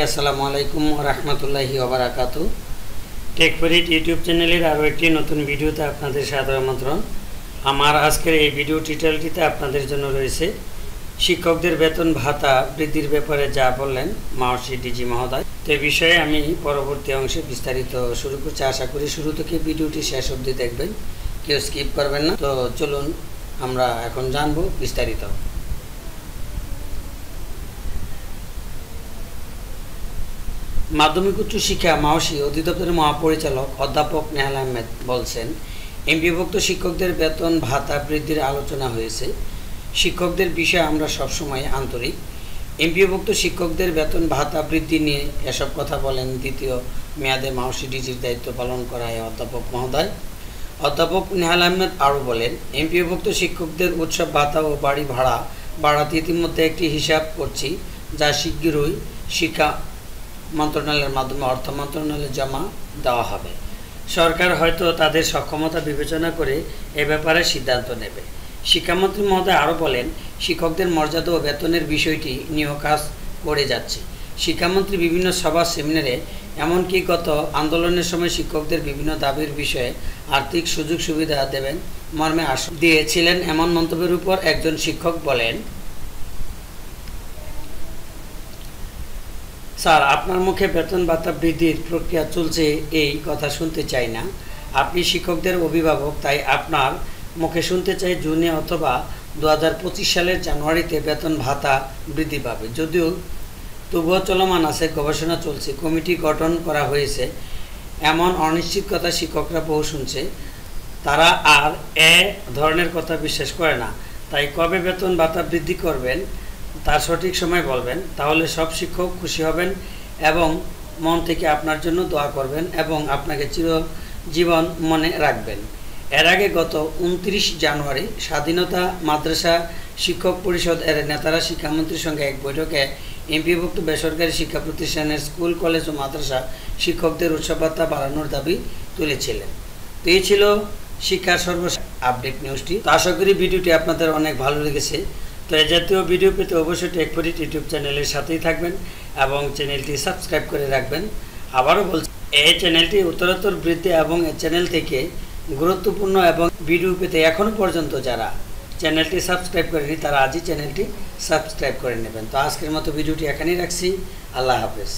আসসালামু আলাইকুম ওয়া রাহমাতুল্লাহি ওয়া বারাকাতুহু। টেকফরিট ইউটিউব চ্যানেলের আরও একটি নতুন ভিডিওতে আপনাদের সাদর আমন্ত্রণ। আমার আজকের এই ভিডিও টিউটোরিয়ালটিতে আপনাদের জন্য রয়েছে শিক্ষকদের বেতন ভাতা বৃদ্ধির ব্যাপারে যা বললেন মাওসি ডিজি মহোদয়। তো এই বিষয়ে আমি পরবর্তী অংশে বিস্তারিত শুরু করছি। আশা করি শুরু থেকে ভিডিওটি শেষ অবধি দেখবেন, কেউ স্কিপ করবেন না। তো চলুন আমরা এখন জানবো বিস্তারিত। মাধ্যমিক উচ্চ শিক্ষা মাওসি অধিদপ্তরের মহাপরিচালক অধ্যাপক নেহাল আহমেদ বলছেন, এমপিওভুক্ত শিক্ষকদের বেতন ভাতা বৃদ্ধির আলোচনা হয়েছে। শিক্ষকদের বিষয়ে আমরা সবসময় আন্তরিক। এমপিওভুক্ত শিক্ষকদের বেতন ভাতা বৃদ্ধি নিয়ে এসব কথা বলেন দ্বিতীয় মেয়াদে মাওসি ডিজির দায়িত্ব পালন করা এই অধ্যাপক মহোদয়। অধ্যাপক নেহাল আহমেদ আরও বলেন, এমপিওভুক্ত শিক্ষকদের উৎসব ভাতা ও বাড়ি ভাড়া বাড়াতে ইতিমধ্যে একটি হিসাব করছি, যা শীঘ্রই শিক্ষা মন্ত্রণালয়ের মাধ্যমে অর্থ মন্ত্রণালয়ে জমা দেওয়া হবে। সরকার হয়তো তাদের সক্ষমতা বিবেচনা করে এ ব্যাপারে সিদ্ধান্ত নেবে। শিক্ষামন্ত্রী মহোদয় আরও বলেন, শিক্ষকদের মর্যাদা ও বেতনের বিষয়টি নিয়েও কাজ করে যাচ্ছে। শিক্ষামন্ত্রী বিভিন্ন সভা সেমিনারে এমনকি গত আন্দোলনের সময় শিক্ষকদের বিভিন্ন দাবির বিষয়ে আর্থিক সুযোগ সুবিধা দেবেন মর্মে আশ্বাস দিয়েছিলেন। এমন মন্তব্যের উপর একজন শিক্ষক বলেন, স্যার, আপনার মুখে বেতন ভাতা বৃদ্ধির প্রক্রিয়া চলছে এই কথা শুনতে চাই না। আপনি শিক্ষকদের অভিভাবক, তাই আপনার মুখে শুনতে চাই জুনে অথবা 2025 সালের জানুয়ারিতে বেতন ভাতা বৃদ্ধি পাবে। যদিও তবুও চলমান আছে, গবেষণা চলছে, কমিটি গঠন করা হয়েছে, এমন অনিশ্চিত কথা শিক্ষকরা বহু শুনছে। তারা আর এ ধরনের কথা বিশ্বাস করে না। তাই কবে বেতন ভাতা বৃদ্ধি করবেন তার সঠিক সময় বলবেন, তাহলে সব শিক্ষক খুশি হবেন এবং মন থেকে আপনার জন্য দোয়া করবেন এবং আপনাকে চিরজীবন মনে রাখবেন। এর আগে গত 29 জানুয়ারি স্বাধীনতা মাদ্রাসা শিক্ষক পরিষদ এর নেতারা শিক্ষামন্ত্রীর সঙ্গে এক বৈঠকে এমপিওভুক্ত বেসরকারি শিক্ষা প্রতিষ্ঠানের স্কুল, কলেজ ও মাদ্রাসা শিক্ষকদের উৎসব ভাতা বাড়ানোর দাবি তুলেছিলেন। তো এই ছিল শিক্ষার সর্বশেষ আপডেট নিউজটি। তো আশা করি ভিডিওটি আপনাদের অনেক ভালো লেগেছে। তো এই জাতীয় ভিডিও পেতে অবশ্যই টেকফরিট ইউটিউব চ্যানেলের সাথেই থাকবেন এবং চ্যানেলটি সাবস্ক্রাইব করে রাখবেন। আবারও বলছি, এই চ্যানেলটি উত্তরোত্তর বৃদ্ধি এবং এই চ্যানেল থেকে গুরুত্বপূর্ণ এবং ভিডিও পেতে এখনও পর্যন্ত যারা চ্যানেলটি সাবস্ক্রাইব করেনি তারা আজই চ্যানেলটি সাবস্ক্রাইব করে নেবেন। তো আজকের মতো ভিডিওটি এখানেই রাখছি। আল্লাহ হাফেজ।